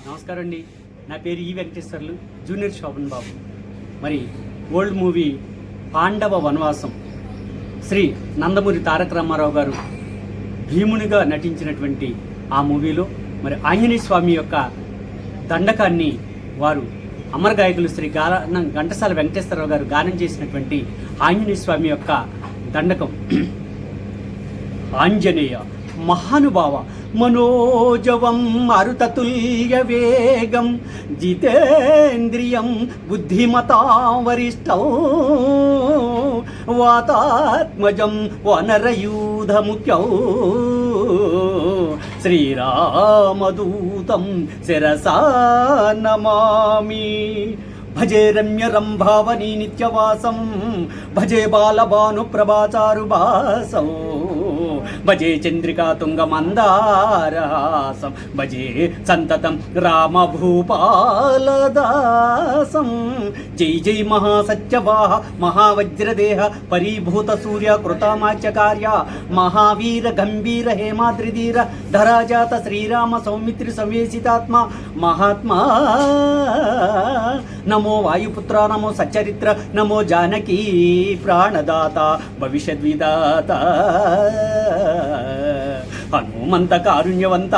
నమస్కారం అండి. నా పేరు ఈ వెంకటేశ్వర్లు, జూనియర్ శోభన్ బాబు. మరి ఓల్డ్ మూవీ పాండవ వనవాసం, శ్రీ నందమూరి తారక రామారావు గారు భీమునిగా నటించినటువంటి ఆ మూవీలో మరి ఆంజనేయ స్వామి యొక్క దండకాన్ని వారు అమర గాయకులు శ్రీ ఘంటసాల వెంకటేశ్వరరావు గారు గానం చేసినటువంటి ఆంజనేయ స్వామి యొక్క దండకం. ఆంజనేయ మహానుభావ మనోజవం అరుతతుల్య వేగం జితేంద్రియం బుద్ధిమతా వరిష్టౌ వాతాత్మజం వనరయూధముఖ్యౌ శ్రీరామదూతం శిరసా నమామి. భజే రమ్య రంభావని నిత్యవాసం, భజే బాలభాను ప్రభాచారు భాసం, భజే చంద్రికా తుంగ మందారహాసం, భజే సంతతం రామభూపాలదాసం. జై జై మహాసత్యవాహ మహావజ్రదేహ పరిభూత సూర్య కృతమాచ్యకార్య మహావీర గంభీర హేమాద్రిధీర ధరాజాత శ్రీరామ సౌమిత్రి సంవేశితాత్మ మహాత్మా. నమో వాయుపుత్ర, నమో సచ్చరిత్ర, నమో జానకీ ప్రాణదాత భవిష్యద్విదాత. హనుమంత కారుణ్యవంత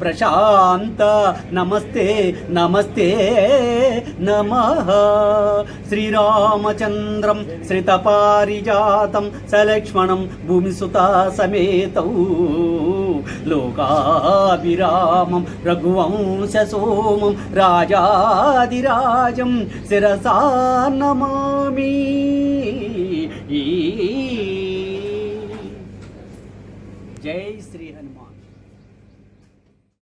ప్రశాంత నమస్తే నమస్తే నమః. శ్రీరామచంద్రం శ్రితపారిజాతం సలక్ష్మణం భూమిసుత సమేతౌ లోకాభిరామం రఘువంశ సోమం రాజాదిరాజం శిరసా నమామి.